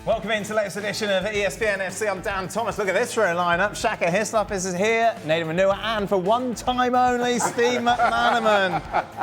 Welcome into the latest edition of ESPN FC. I'm Dan Thomas. Look at this for a lineup. Shaka Hislop is here, Nathan Manua, and for one time only, Steve McManaman.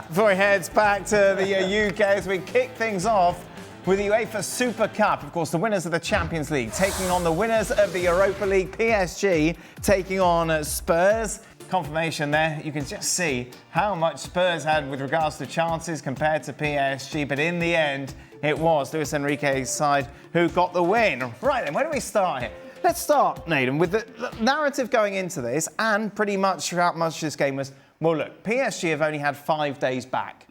Before he heads back to the UK as we kick things off with the UEFA Super Cup. Of course, the winners of the Champions League taking on the winners of the Europa League, PSG, taking on Spurs. Confirmation there. You can just see how much Spurs had with regards to chances compared to PSG, but in the end, it was Luis Enrique's side who got the win. Right then, where do we start here? Let's start, Nathan, with the narrative going into this, and pretty much throughout much of this game was, well, look, PSG have only had 5 days back.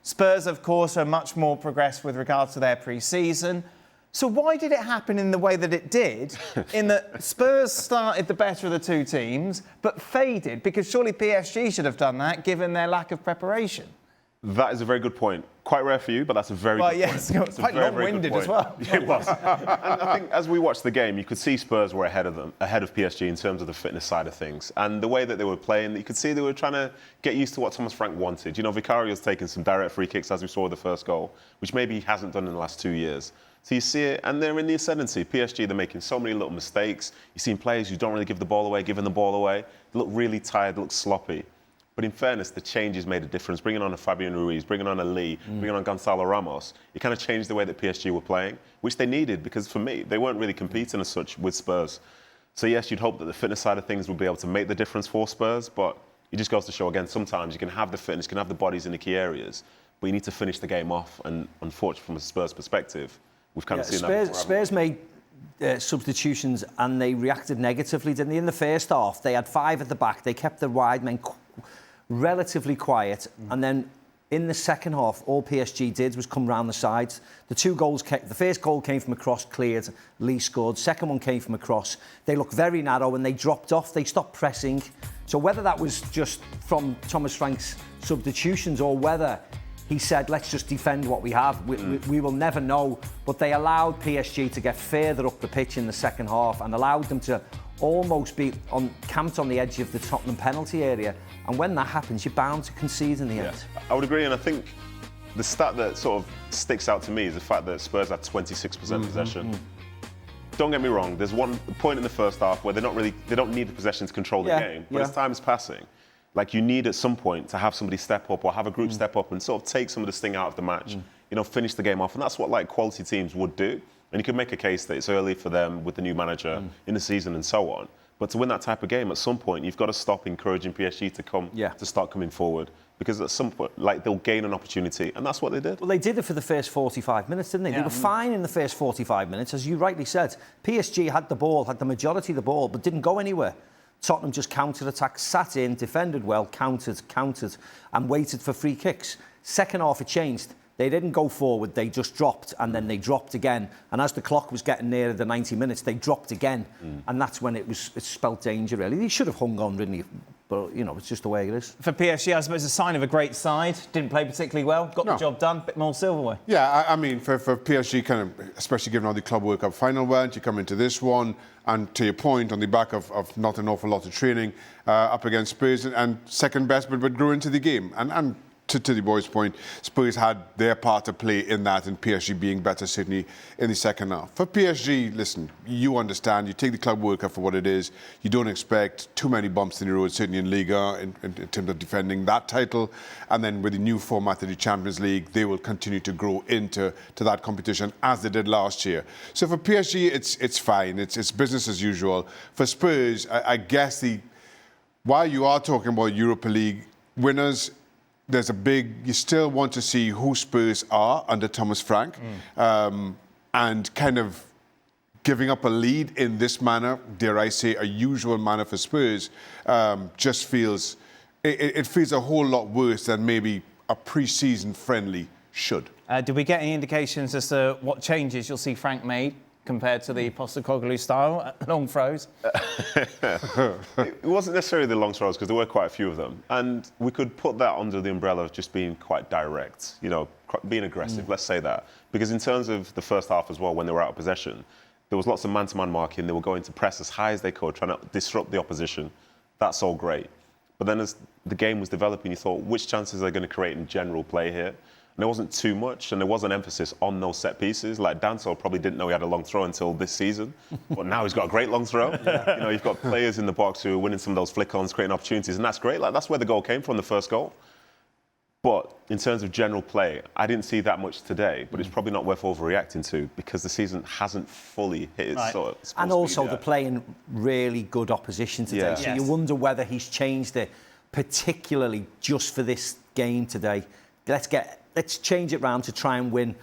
Spurs, of course, are much more progressed with regards to their pre-season. So why did it happen in the way that it did, in that Spurs started the better of the two teams, but faded? Because surely PSG should have done that, given their lack of preparation. That is a very good point. Quite rare for you, but that's a very good point. Well, yes, quite long-winded as well. Yeah, it was. And I think as we watched the game, you could see Spurs were ahead of PSG in terms of the fitness side of things. And the way that they were playing, you could see they were trying to get used to what Thomas Frank wanted. You know, Vicario's taken some direct free kicks, as we saw with the first goal, which maybe he hasn't done in the last 2 years. So you see it, and they're in the ascendancy. PSG, they're making so many little mistakes. You've seen players who don't really give the ball away, giving the ball away. They look really tired, they look sloppy. But in fairness, the changes made a difference. Bringing on a Fabian Ruiz, bringing on a Lee, bringing on Gonzalo Ramos, it kind of changed the way that PSG were playing, which they needed, because for me, they weren't really competing as such with Spurs. So yes, you'd hope that the fitness side of things would be able to make the difference for Spurs, but it just goes to show, again, sometimes you can have the fitness, you can have the bodies in the key areas, but you need to finish the game off. And unfortunately, from a Spurs perspective, we've kind of seen that before. Spurs made substitutions and they reacted negatively, didn't they? In the first half, they had 5 at the back. They kept the wide men relatively quiet, and then in the second half, all PSG did was come round the sides. The 2 goals came, the first goal came from a cross, cleared, Lee scored. Second one came from a cross. They looked very narrow and they dropped off. They stopped pressing. So whether that was just from Thomas Frank's substitutions or whether he said, let's just defend what we have, we will never know. But they allowed PSG to get further up the pitch in the second half and allowed them to almost be camped on the edge of the Tottenham penalty area. And when that happens, you're bound to concede in the end. I would agree, and I think the stat that sort of sticks out to me is the fact that Spurs had 26% possession. Don't get me wrong, there's one point in the first half where they don't need the possession to control the game, but as time is passing, like, you need at some point to have somebody step up or have a group step up and sort of take some of the sting out of the match, you know, finish the game off. And that's what, like, quality teams would do. And you can make a case that it's early for them with the new manager in the season and so on. But to win that type of game, at some point, you've got to stop encouraging PSG to start coming forward. Because at some point, like, they'll gain an opportunity, and that's what they did. Well, they did it for the first 45 minutes, didn't they? They were fine in the first 45 minutes, as you rightly said. PSG had the ball, had the majority of the ball, but didn't go anywhere. Tottenham just counter-attacked, sat in, defended well, countered, and waited for free kicks. Second half, it changed. They didn't go forward, they just dropped, and then they dropped again. And as the clock was getting nearer the 90 minutes, they dropped again. And that's when it spelt danger, really. They should have hung on, really, but, you know, it's just the way it is. For PSG, I suppose, a sign of a great side. Didn't play particularly well, got the job done, bit more silverware. Yeah, I mean, for PSG, kind of, especially given how the Club World Cup final went, you come into this one, and to your point, on the back of not an awful lot of training, up against Spurs, and second best, but grew into the game. And to the boys' point, Spurs had their part to play in that, and PSG being better, certainly, in the second half. For PSG, listen, you understand, you take the Club World Cup for what it is. You don't expect too many bumps in the road, certainly in Liga, in terms of defending that title. And then with the new format of the Champions League, they will continue to grow into that competition, as they did last year. So for PSG, it's fine. It's business as usual. For Spurs, I guess while you are talking about Europa League winners, you still want to see who Spurs are under Thomas Frank, and kind of giving up a lead in this manner, dare I say, a usual manner for Spurs, just feels, it feels a whole lot worse than maybe a pre-season friendly should. Did we get any indications as to what changes you'll see Frank made compared to the Postecoglou style, long throws? It wasn't necessarily the long throws, because there were quite a few of them. And we could put that under the umbrella of just being quite direct, you know, being aggressive, let's say that. Because in terms of the first half as well, when they were out of possession, there was lots of man-to-man marking. They were going to press as high as they could, trying to disrupt the opposition. That's all great. But then as the game was developing, you thought, which chances are they going to create in general play here? there wasn't too much, and there was an emphasis on those set pieces. Like Danso probably didn't know he had a long throw until this season, but now he's got a great long throw. You know, you've got players in the box who are winning some of those flick-ons, creating opportunities, and that's great. Like that's where the goal came from, the first goal. But in terms of general play, I didn't see that much today, but it's probably not worth overreacting to because the season hasn't fully hit its sort of and also speed they're playing really good opposition today, so you wonder whether he's changed it particularly just for this game today. Let's change it round to try and win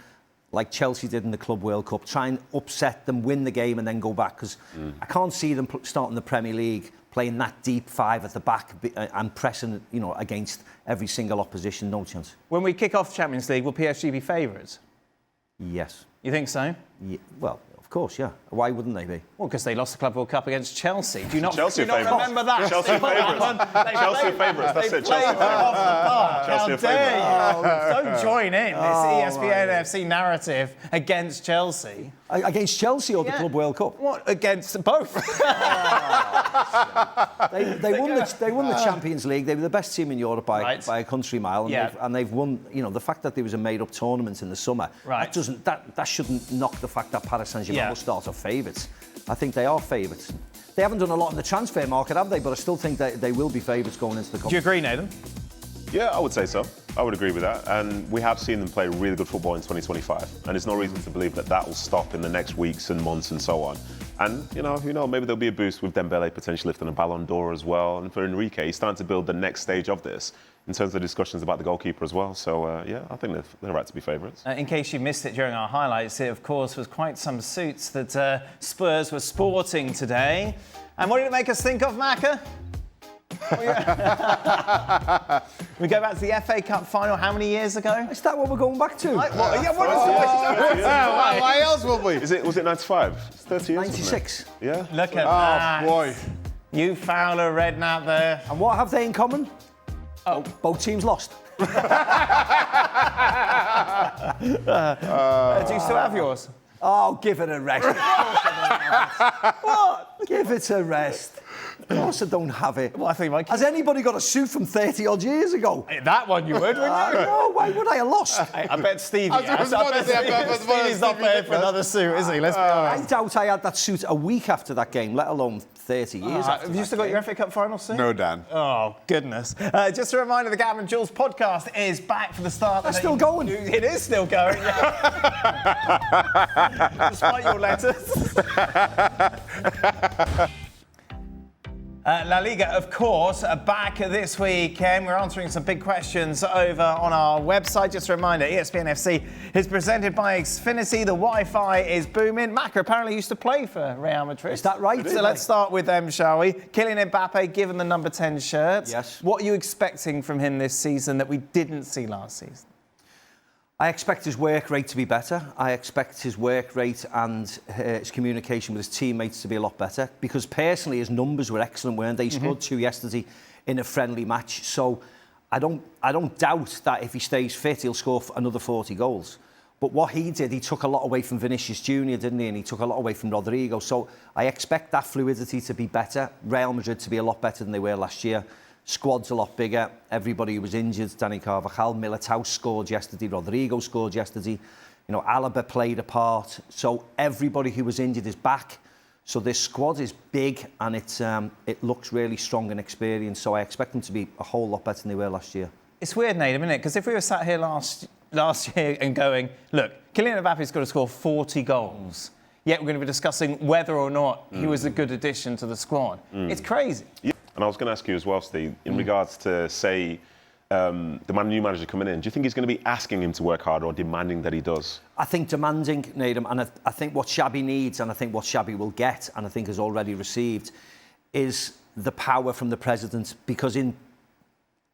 like Chelsea did in the Club World Cup. Try and upset them, win the game, and then go back. Because I can't see them starting the Premier League playing that deep five at the back and pressing, you know, against every single opposition. No chance. When we kick off Champions League, will PSG be favourites? Yes. You think so? Yeah, well, of course, yeah. Why wouldn't they be? Well, because they lost the Club World Cup against Chelsea. Do you not remember that? Chelsea favourites. Chelsea favourites. That's it. Chelsea favourites. How dare you? Don't join in this ESPN FC narrative against Chelsea. Against Chelsea or the Club World Cup? What? Against both? They won the Champions League. They were the best team in Europe by a country mile, and they've won. You know, the fact that there was a made-up tournament in the summer that shouldn't knock the fact that Paris Saint-Germain will start off favourites. I think they are favourites. They haven't done a lot in the transfer market, have they? But I still think that they will be favourites going into the competition. Do you agree, Nathan? Yeah, I would say so. I would agree with that. And we have seen them play really good football in 2025. And there's no reason to believe that that will stop in the next weeks and months and so on. And, you know, who knows, maybe there'll be a boost with Dembele potentially lifting a Ballon d'Or as well. And for Enrique, he's starting to build the next stage of this in terms of discussions about the goalkeeper as well. So, yeah, I think they're right to be favourites. In case you missed it during our highlights, it, of course, was quite some suits that Spurs were sporting today. And what did it make us think of, Macca? We go back to the FA Cup final how many years ago? Is that what we're going back to? Why else will we? Was it 95? It's 30 years. 96. Yeah. Look at that. Oh, boy. You Fowler, Redknapp there. And what have they in common? Oh, both teams lost. Do you still have yours? Oh, give it a rest. What? Give it a rest. Of course I don't have it. Well, I think Has anybody got a suit from 30 odd years ago? Hey, that one you would, wouldn't you? No, why would I have lost? I bet Stevie has. Stevie's not paying for another suit, is he? Let's be honest. I doubt I had that suit a week after that game, let alone 30 years after Have you still got your FA Cup final suit? No, Dan. Oh, goodness. Just a reminder, the Gavin and Jules podcast is back for the start. That's still going. It is still going, despite your letters. La Liga, of course, back this weekend. We're answering some big questions over on our website. Just a reminder, ESPN FC is presented by Xfinity. The Wi-Fi is booming. Macca apparently used to play for Real Madrid. Is that right? So let's start with them, shall we? Kylian Mbappe, given the number 10 shirt. Yes. What are you expecting from him this season that we didn't see last season? I expect his work rate to be better. I expect his work rate and his communication with his teammates to be a lot better. Because personally, his numbers were excellent, weren't they? He scored 2 yesterday in a friendly match. So I don't doubt that if he stays fit, he'll score another 40 goals. But what he did, he took a lot away from Vinicius Junior, didn't he? And he took a lot away from Rodrigo. So I expect that fluidity to be better. Real Madrid to be a lot better than they were last year. Squad's a lot bigger. Everybody who was injured, Dani Carvajal, Militao scored yesterday, Rodrigo scored yesterday. You know, Alaba played a part. So everybody who was injured is back. So this squad is big and it looks really strong and experienced. So I expect them to be a whole lot better than they were last year. It's weird, Nathan, isn't it? Because if we were sat here last year and going, look, Kylian Mbappe's got to score 40 goals, yet we're going to be discussing whether or not he was a good addition to the squad. It's crazy. Yeah. And I was going to ask you as well, Steve, in regards to, say, the new manager coming in, do you think he's going to be asking him to work harder or demanding that he does? I think demanding, Nadim, and I think what Xabi needs and I think what Xabi will get and I think has already received is the power from the president, because in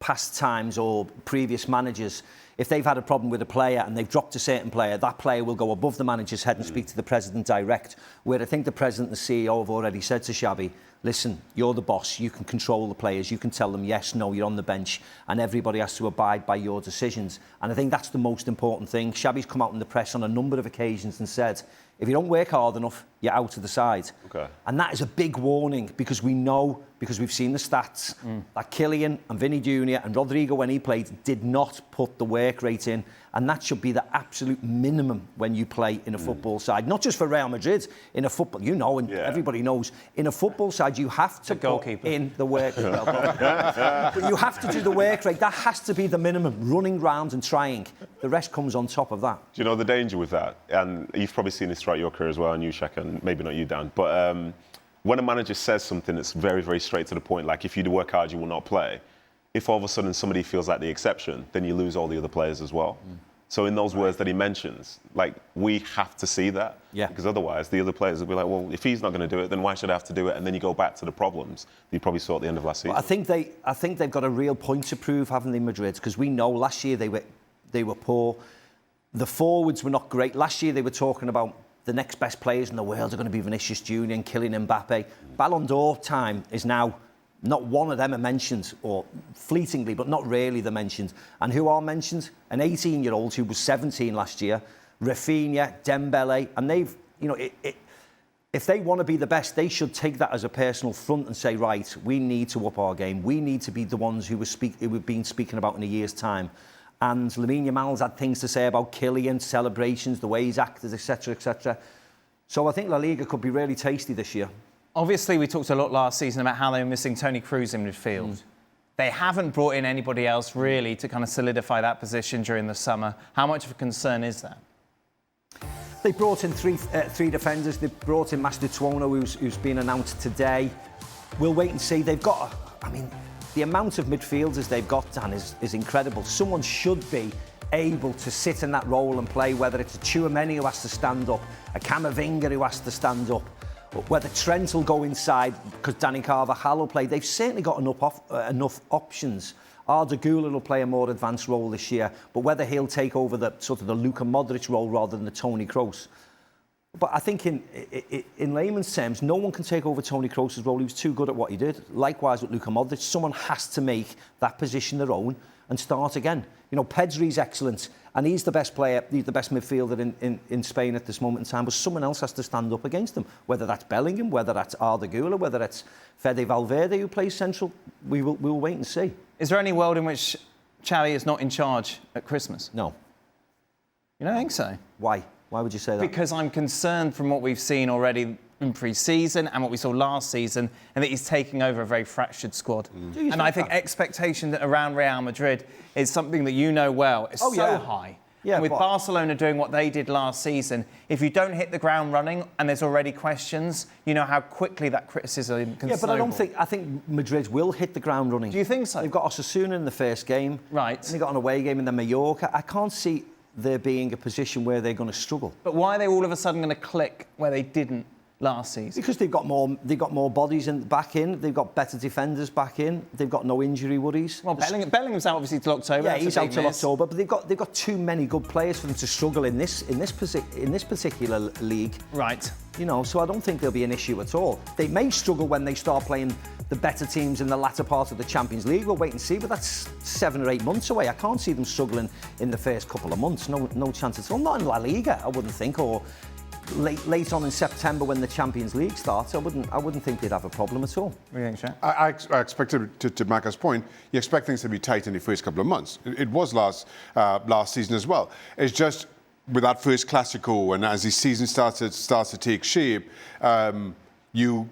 past times or previous managers, if they've had a problem with a player and they've dropped a certain player, that player will go above the manager's head and speak to the president direct, where I think the president and the CEO have already said to Xabi, listen, you're the boss, you can control the players, you can tell them yes, no, you're on the bench, and everybody has to abide by your decisions. And I think that's the most important thing. Xabi's come out in the press on a number of occasions and said If you don't work hard enough, you're out of the side. Okay. And that is a big warning because we know, because we've seen the stats, that Kylian and Vinny Jr. and Rodrigo, when he played, did not put the work rate in. And that should be the absolute minimum when you play in a football side. Not just for Real Madrid, in a football, you know, and everybody knows, in a football side, you have to put in the work. But you have to do the work rate. That has to be the minimum, running round and trying. The rest comes on top of that. Do you know the danger with that? And you've probably seen this throughout your career as well, and you, Shaq, and maybe not you, Dan. But when a manager says something that's very, very straight to the point, like if you do work hard, you will not play. If all of a sudden somebody feels like the exception, then you lose all the other players as well. So in those words that he mentions, like, we have to see that. Yeah. Because otherwise the other players will be like, well, if he's not going to do it, then why should I have to do it? And then you go back to the problems that you probably saw at the end of last season. Well, I think they've got a real point to prove, haven't they, Madrid? Because we know last year they were poor. The forwards were not great. Last year they were talking about the next best players in the world are going to be Vinicius Jr. and Kylian Mbappe. Ballon d'Or time is now, not one of them are mentioned, or fleetingly, but not really they're mentioned. And who are mentioned? An 18-year-old who was 17 last year, Rafinha, Dembele, and they've, you know, if they want to be the best, they should take that as a personal front and say, right, we need to up our game. We need to be the ones who we've been speaking about in a year's time. And Lamine Yamal's had things to say about Kylian, celebrations, the way he's acted, etc., etc. So I think La Liga could be really tasty this year. Obviously, we talked a lot last season about how they were missing Toni Kroos in midfield. They haven't brought in anybody else really to kind of solidify that position during the summer. How much of a concern is that? They brought in three defenders. They brought in Mastutuono, who's been announced today. We'll wait and see. They've got, I mean, the amount of midfielders they've got, Dan, is incredible. Someone should be able to sit in that role and play, whether it's a Tchouaméni who has to stand up, a Camavinga who has to stand up, whether Trent will go inside because Dani Carvajal will play. They've certainly got enough options. Arda Güler will play a more advanced role this year, but whether he'll take over the sort of the Luka Modric role rather than the Toni Kroos. But I think in layman's terms, no one can take over Toni Kroos' role. He was too good at what he did. Likewise with Luka Modric, someone has to make that position their own and start again. You know, Pedri's excellent, and he's the best player, he's the best midfielder in Spain at this moment in time, but someone else has to stand up against him, whether that's Bellingham, whether that's Arda Güler, whether it's Fede Valverde who plays central. We will wait and see. Is there any world in which Xavi is not in charge at Christmas? No. You don't think so? Why? Why would you say that? Because I'm concerned from what we've seen already in pre-season and what we saw last season, and that he's taking over a very fractured squad. And I think expectation around Real Madrid is something that you know well. It's so high. Yeah, and with Barcelona doing what they did last season, if you don't hit the ground running and there's already questions, you know how quickly that criticism can snowball. But I think Madrid will hit the ground running. Do you think so? They've got Osasuna in the first game. Right. And they've got an away game in the Mallorca. I can't see there being a position where they're going to struggle. But why are they all of a sudden going to click where they didn't last season? Because they've got more bodies back in. They've got better defenders back in. They've got no injury worries. Well, Bellingham's out obviously till October. Yeah, he's out till October. But they've got too many good players for them to struggle in this particular league. Right. You know, so I don't think there'll be an issue at all. They may struggle when they start playing the better teams in the latter part of the Champions League. We'll wait and see, but that's 7 or 8 months away. I can't see them struggling in the first couple of months. No chance at all. Not in La Liga, I wouldn't think, or late on in September when the Champions League starts. I wouldn't think they'd have a problem at all. What do you think, Shaq? I expected, to Macca's point, you expect things to be tight in the first couple of months. It was last season as well. It's just with that first Clasico, and as the season starts to take shape, you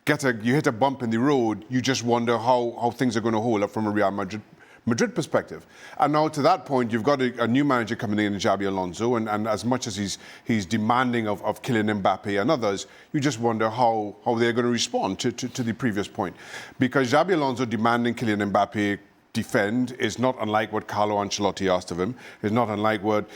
hit a bump in the road. You just wonder how things are going to hold up from a Real Madrid perspective. And now to that point, you've got a new manager coming in Xabi Alonso, and as much as he's demanding of Kylian Mbappe and others, you just wonder how they're going to respond to the previous point. Because Xabi Alonso demanding Kylian Mbappe defend is not unlike what Carlo Ancelotti asked of him. It's not unlike what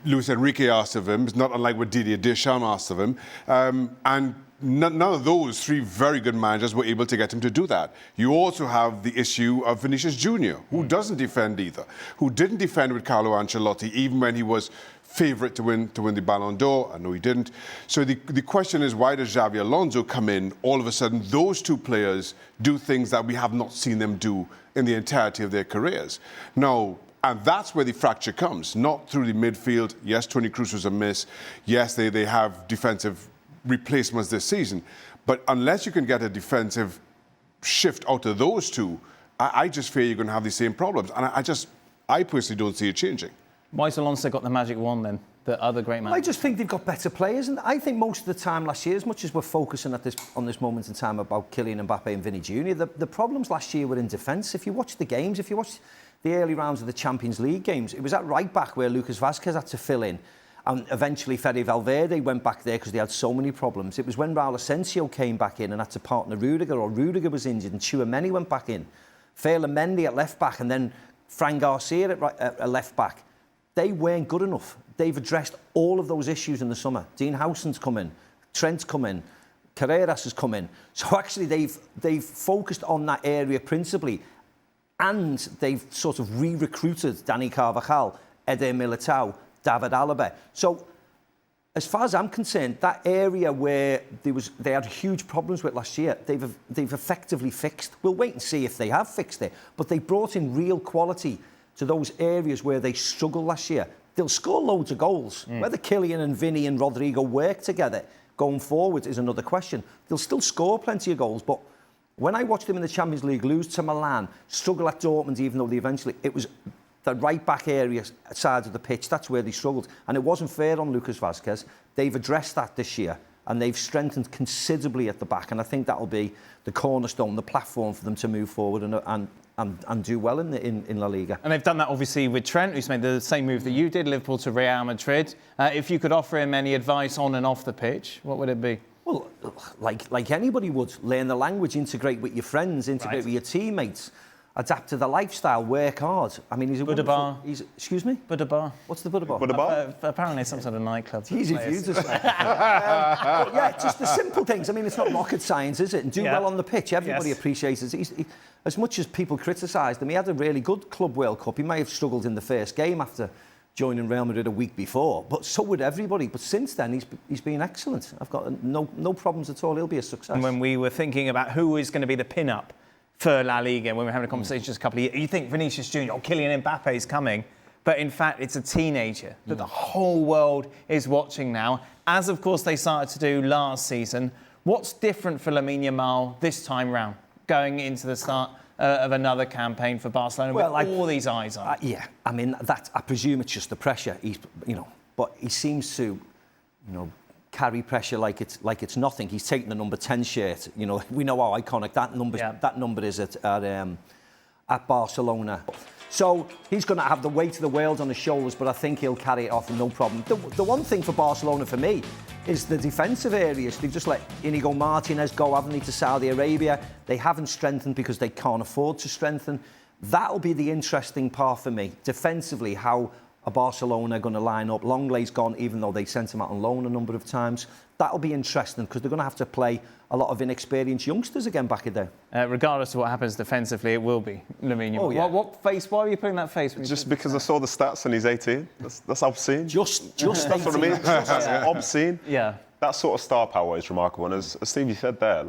Luis Enrique asked of him. It's not unlike what Didier Deschamps asked of him. And none of those three very good managers were able to get him to do that. You also have the issue of Vinicius Jr., who doesn't defend either, who didn't defend with Carlo Ancelotti, even when he was favourite to win the Ballon d'Or. I know he didn't. So the question is, why does Xabi Alonso come in? All of a sudden, those two players do things that we have not seen them do in the entirety of their careers. Now, And that's where the fracture comes, not through the midfield. Yes, Toni Kroos was a miss. Yes, they have defensive replacements this season. But unless you can get a defensive shift out of those two, I just fear you're going to have the same problems. And I personally don't see it changing. Why's Alonso got the magic wand then? The other great man. I just think they've got better players, and I think most of the time last year, as much as we're focusing on this moment in time about Kylian Mbappe and Vinny Jr., the problems last year were in defence. If you watch the games, if you watch the early rounds of the Champions League games, it was at right back where Lucas Vazquez had to fill in, and eventually Fede Valverde went back there because they had so many problems. It was when Raul Asensio came back in and had to partner Rudiger, or Rudiger was injured and Tchouameni went back in. Ferland Mendy at left back, and then Fran Garcia at left back. They weren't good enough. They've addressed all of those issues in the summer. Dean Howson's come in, Trent's come in, Carreras has come in. So actually they've focused on that area principally, and they've sort of re-recruited Dani Carvajal, Eder Militao, David Alaba. So as far as I'm concerned, that area where they had huge problems with last year, they've effectively fixed. We'll wait and see if they have fixed it, but they brought in real quality to those areas where they struggled last year. They'll score loads of goals. Whether Kylian and Vinny and Rodrigo work together going forward is another question. They'll still score plenty of goals, but when I watched them in the Champions League lose to Milan, struggle at Dortmund, even though it was the right-back area side of the pitch, that's where they struggled. And it wasn't fair on Lucas Vazquez. They've addressed that this year, and they've strengthened considerably at the back, and I think that'll be the cornerstone, the platform for them to move forward and do well in La Liga. And they've done that obviously with Trent, who's made the same move that you did, Liverpool to Real Madrid. If you could offer him any advice on and off the pitch, what would it be? Well, like anybody would, learn the language, integrate with your friends, integrate with your teammates, adapt to the lifestyle, work hard. I mean, he's a Buddha bar. Excuse me? Buddha bar. What's the Buddha bar? Buddha bar? Apparently some sort of nightclub. Easy for you to say. Yeah, just the simple things. I mean, it's not rocket science, is it? And do well on the pitch. Everybody appreciates it. As much as people criticised him, he had a really good Club World Cup. He may have struggled in the first game after joining Real Madrid a week before, but so would everybody. But since then, he's been excellent. I've got no problems at all. He'll be a success. And when we were thinking about who is going to be the pin-up for La Liga, when we were having a conversation just a couple of years, you think Vinicius Jr. or Kylian Mbappe is coming, but in fact it's a teenager that the whole world is watching now, as of course they started to do last season. What's different for Lamine Yamal this time round, going into the start of another campaign for Barcelona with all these eyes on? Yeah, I mean, I presume it's just the pressure. But he seems to, carry pressure like it's nothing. He's taking the number 10 shirt. We know how iconic that number is at Barcelona. So he's going to have the weight of the world on his shoulders, but I think he'll carry it off no problem. The one thing for Barcelona for me is the defensive areas. They've just let Inigo Martinez go, haven't they, to Saudi Arabia. They haven't strengthened because they can't afford to strengthen. That'll be the interesting part for me. Defensively, how are Barcelona going to line up? Lenglet's gone, even though they sent him out on loan a number of times. That'll be interesting because they're going to have to play a lot of inexperienced youngsters again back in there. Regardless of what happens defensively, it will be Lamine Yamal. Oh, yeah. What face? Why are you putting that face? Just because I saw the stats and he's 18. That's obscene. Just That's what I mean. That's obscene. Yeah. That sort of star power is remarkable. And as Stevie said there,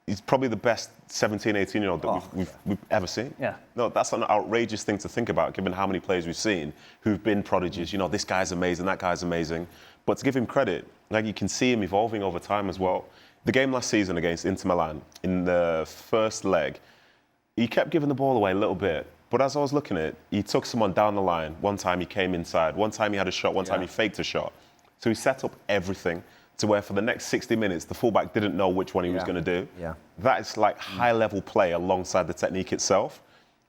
he's probably the best 17, 18-year-old that we've ever seen. Yeah. No, that's an outrageous thing to think about, given how many players we've seen who've been prodigies. This guy's amazing, that guy's amazing. But to give him credit, you can see him evolving over time as well. The game last season against Inter Milan, in the first leg, he kept giving the ball away a little bit. But as I was looking at it, he took someone down the line. One time he came inside. One time he had a shot. One time he faked a shot. So he set up everything to where for the next 60 minutes, the fullback didn't know which one he was going to do. Yeah. That is high-level play alongside the technique itself.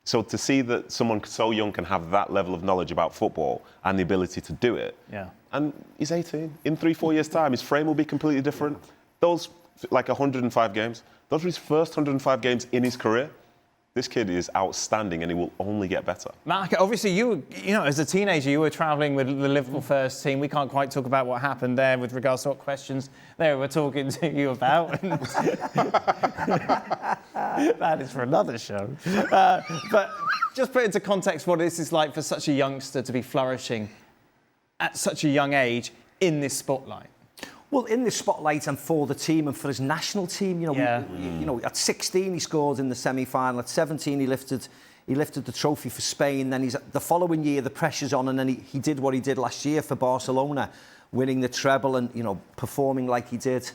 So to see that someone so young can have that level of knowledge about football and the ability to do it. Yeah. And he's 18. In 3-4 years' time, his frame will be completely different. Those, 105 games, those were his first 105 games in his career. This kid is outstanding and he will only get better. Mark, obviously you as a teenager, you were travelling with the Liverpool first team. We can't quite talk about what happened there with regards to what questions they were talking to you about. That is for another show. But just put into context what this is like for such a youngster to be flourishing at such a young age in this spotlight. Well, in the spotlight and for the team and for his national team, at 16 he scored in the semi-final. At 17 he he lifted the trophy for Spain. Then the following year, the pressure's on, and then he did what he did last year for Barcelona, winning the treble and, you know, performing like he did.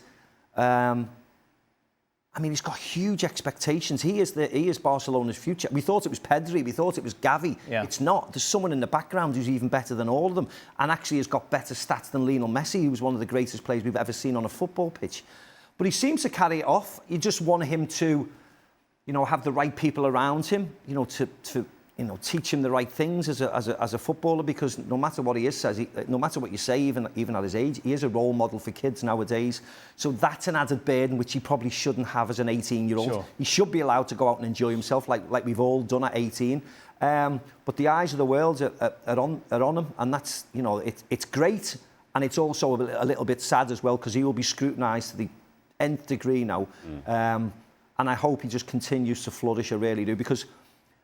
I mean, he's got huge expectations. He is Barcelona's future. We thought it was Pedri, we thought it was Gavi. Yeah. It's not. There's someone in the background who's even better than all of them, and actually has got better stats than Lionel Messi, who's one of the greatest players we've ever seen on a football pitch. But he seems to carry it off. You just want him to, you know, have the right people around him, you know, to you know, teach him the right things as a footballer, because no matter what he says, no matter what you say, even at his age, he is a role model for kids nowadays. So that's an added burden which he probably shouldn't have as an 18-year-old. Sure. He should be allowed to go out and enjoy himself like we've all done at 18. But the eyes of the world are on him, and that's, you know, it's great, and it's also a little bit sad as well, because he will be scrutinised to the nth degree now. And I hope he just continues to flourish, I really do, because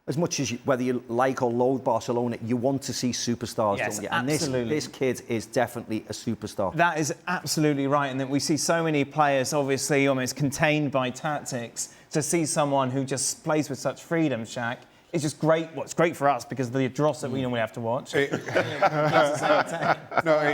as much as whether you like or loathe Barcelona, you want to see superstars, yes, don't you? absolutely. And this kid is definitely a superstar. That is absolutely right, and that we see so many players obviously almost contained by tactics. To see someone who just plays with such freedom, Shaq, it's just great. Well, it's great for us because of the dross that we normally have to watch. No,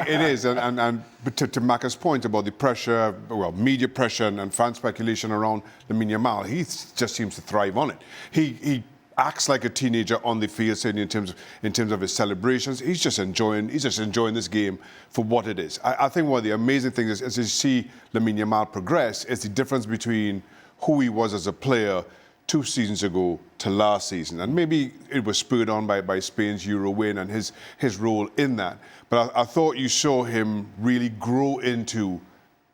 it is, and to Macca's point about the pressure, well, media pressure and fan speculation around Lamine Yamal, he just seems to thrive on it. He acts like a teenager on the field, saying in terms of his celebrations. He's just enjoying this game for what it is. I think one of the amazing things is, as you see Lamine Yamal progress, is the difference between who he was as a player 2 seasons ago to last season. And maybe it was spurred on by Spain's Euro win and his role in that. But I thought you saw him really grow into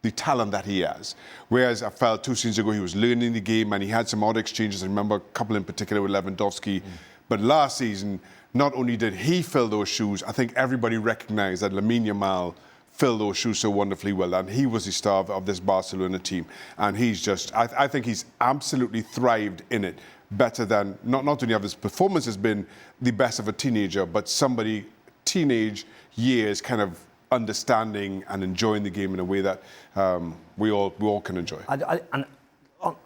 the talent that he has. Whereas I felt 2 seasons ago he was learning the game and he had some odd exchanges. I remember a couple in particular with Lewandowski. But last season, not only did he fill those shoes, I think everybody recognised that Lamine Yamal filled those shoes so wonderfully well, and he was the star of this Barcelona team. And he's just, I think he's absolutely thrived in it, better than, not only have his performance has been the best of a teenager, but somebody, teenage years, kind of understanding and enjoying the game in a way that we all can enjoy. And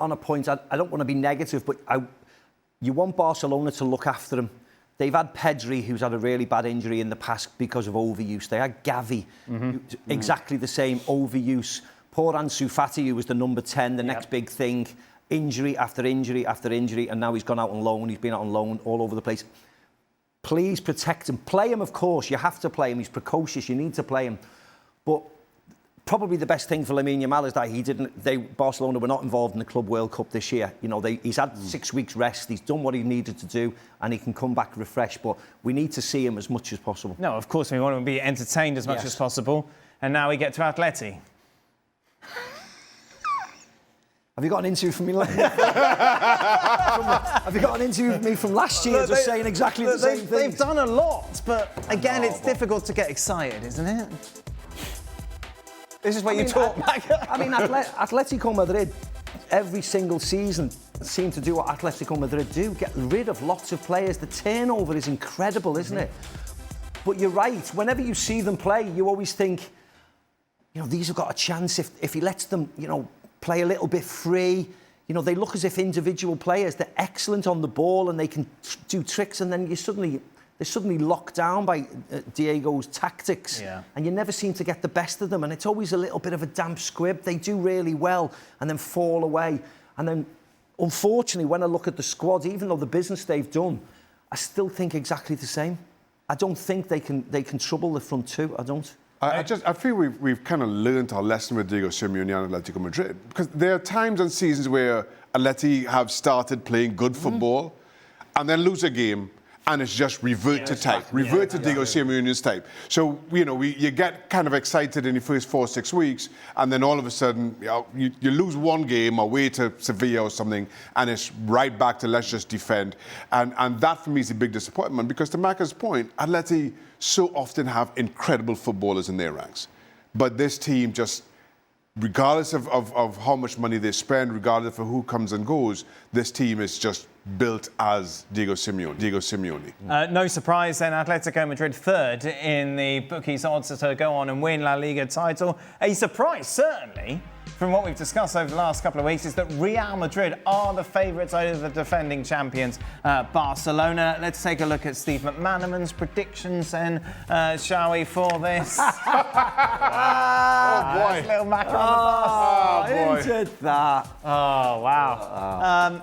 on a point, I don't want to be negative, but you want Barcelona to look after him. They've had Pedri, who's had a really bad injury in the past because of overuse. They had Gavi, exactly the same, overuse. Poor Ansu Fati, who was the number 10, the next big thing. Injury after injury after injury, and now he's gone out on loan. He's been out on loan all over the place. Please protect him. Play him, of course. You have to play him. He's precocious. You need to play him. But probably the best thing for Lamine Yamal is that Barcelona were not involved in the Club World Cup this year. You know, he's had 6 weeks rest. He's done what he needed to do, and he can come back refreshed. But we need to see him as much as possible. No, of course we want him to be entertained as much as possible. And now we get to Atleti. Have you got an interview from me? Have you got an interview with me from last year, just saying exactly the same thing? They've done a lot, but again, it's difficult to get excited, isn't it? This is where you talk back. I mean, Atletico Madrid, every single season, seem to do what Atletico Madrid do, get rid of lots of players. The turnover is incredible, isn't it? But you're right, whenever you see them play, you always think, you know, these have got a chance if he lets them, you know, play a little bit free. You know, they look as if individual players, they're excellent on the ball and they can do tricks, and then they're suddenly locked down by Diego's tactics, and you never seem to get the best of them, and it's always a little bit of a damp squib. They do really well and then fall away. And then, unfortunately, when I look at the squad, even though the business they've done, I still think exactly the same. I don't think they can trouble the front two. I don't. I feel we've kind of learned our lesson with Diego Simeone and Atletico Madrid, because there are times and seasons where Atleti have started playing good football and then lose a game and it's just revert to type, revert to Diego Simeone's type. So, you know, you get kind of excited in the first 4-6 weeks, and then all of a sudden, you lose one game away to Sevilla or something, and it's right back to let's just defend. And that for me is a big disappointment, because to Macca's point, Atleti so often have incredible footballers in their ranks. But this team just, regardless of how much money they spend, regardless of who comes and goes, this team is just built as Diego Simeone. No surprise then, Atletico Madrid third in the bookies' odds to go on and win La Liga title. A surprise, certainly. from what we've discussed over the last couple of weeks is that Real Madrid are the favourites over the defending champions, Barcelona. Let's take a look at Steve McManaman's predictions then, shall we, for this? Oh, boy. Little macker on the bus. Who did that? Oh, wow.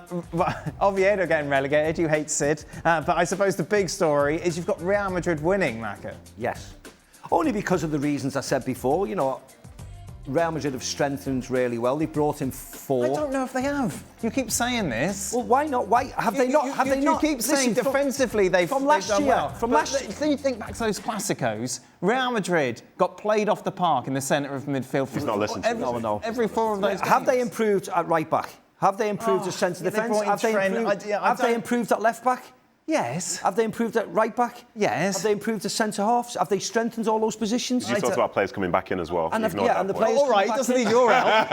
Oviedo getting relegated, you hate Sid. But I suppose the big story is you've got Real Madrid winning, Macca. Yes. Only because of the reasons I said before. You know, Real Madrid have strengthened really well. They brought in 4. I don't know if they have. You keep saying this. Well, why not? Why have they not? Have they not? You keep saying defensively they've from last done year. well. From But last. Then you think back to those Clásicos. Real Madrid got played off the park in the centre of midfield. He's not listening to me. No. Every 4 of those. Have they games. improved at right back? Have they improved at centre yeah, they defence? brought in Have they Trent. improved? I Have they don't- improved at left back? Yes. Have they improved at right back? Yes. Have they improved at centre halves? Have they strengthened all those positions? You talked about players coming back in as well. And You ignored that and the point. players. All right, come back doesn't in. need your help.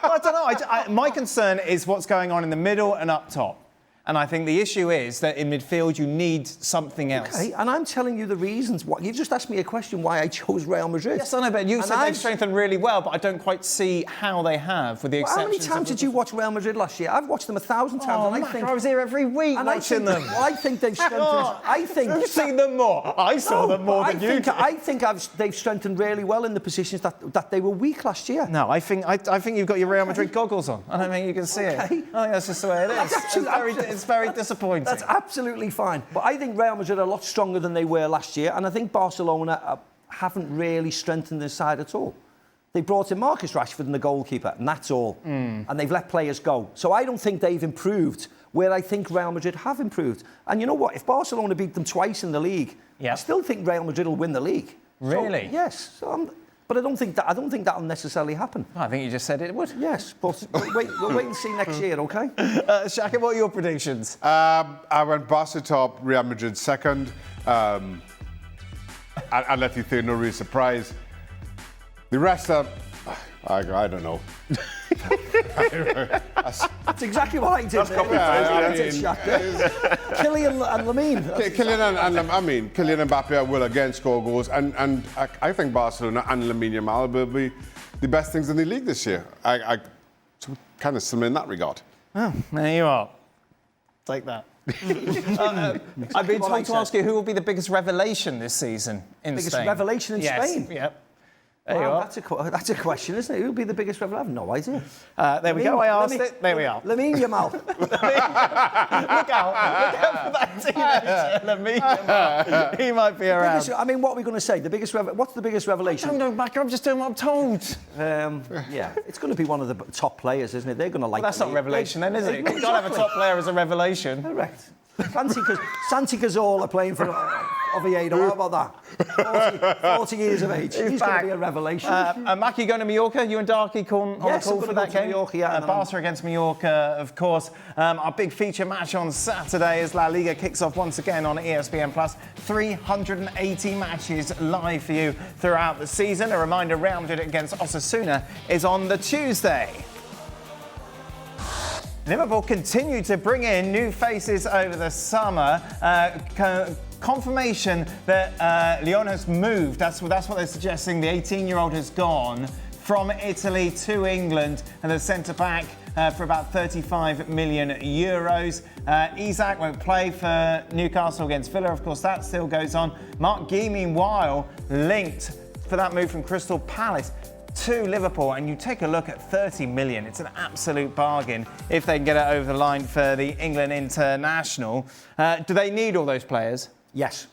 I don't know. My concern is what's going on in the middle and up top. And I think the issue is that in midfield you need something else. Okay, and I'm telling you the reasons. You've just asked me a question why I chose Real Madrid. Yes, I know, but you And said I'm- they've strengthened really well, but I don't quite see how they have, with the Well, how exception. many times did you watch Real Madrid last year? I've watched them 1,000 times, Oh, and I Mac, think I was here every week and I watching think, them. Well, I think they've strengthened. I think You've seen them more. I saw them more than you did. I think they've strengthened really well in the positions that they were weak last year. No, I think you've got your Real Madrid goggles on. I don't think you can see it. I Okay. think that's just the way it is. It's very disappointing. That's absolutely fine. But I think Real Madrid are a lot stronger than they were last year, and I think Barcelona haven't really strengthened their side at all. They brought in Marcus Rashford and the goalkeeper, and that's all. And they've let players go. So I don't think they've improved where I think Real Madrid have improved. And you know what? If Barcelona beat them twice in the league, Yep. I still think Real Madrid will win the league. Really? So, yes. But I don't think that'll necessarily happen. I think you just said it would. Yes, but we'll wait and see next year, okay? Shaka, what are your predictions? I went Barca top, Real Madrid second. I'll let you think, no real surprise. The rest are, I don't know. That's exactly what I did. That's copy That's paste, what I did, Shaq. Kylian and Lamine. Kylian and Mbappe will again score goals, and I think Barcelona and Lamine Yamal will be the best things in the league this year. I kind of similar in that regard. Oh, there you are. Take that. I've been told to ask you who will be the biggest revelation this season in Biggest Spain. revelation in Spain? Yep. There you Wow, are. that's a question, isn't it? Who'll be the biggest revelation? I have no idea. There we go. I asked it. There we are. Lamine Yamal. Look out for that teenager, Lamine Yamal. He might be around. What are we going to say? What's the biggest I revelation? don't know, Mac. I'm just doing what I'm told. Yeah, it's going to be one of the top players, isn't it? They're going to like. Well, that's not a revelation, then, is it? You've got to have a Exactly. top player as a revelation. Correct. Santi Cazorla playing for Oviedo. How about that? 40 years of age. He's going back. to be a revelation. Mac, you going to Mallorca? You and Darky on Yes, the call I'm for gonna that go to game? Mallorca, yeah, and Barca against Mallorca, of course. Our big feature match on Saturday as La Liga kicks off once again on ESPN+. 380 matches live for you throughout the season. A reminder, Real Madrid against Osasuna is on the Tuesday. Liverpool continue to bring in new faces over the summer. Confirmation that Lyon has moved. That's what they're suggesting. The 18-year-old has gone from Italy to England and the centre-back for about 35 million euros. Isak won't play for Newcastle against Villa. Of course, that still goes on. Mark Guy, meanwhile, linked for that move from Crystal Palace to Liverpool, and you take a look at 30 million. It's an absolute bargain if they can get it over the line for the England international. Do they need all those players? Yes.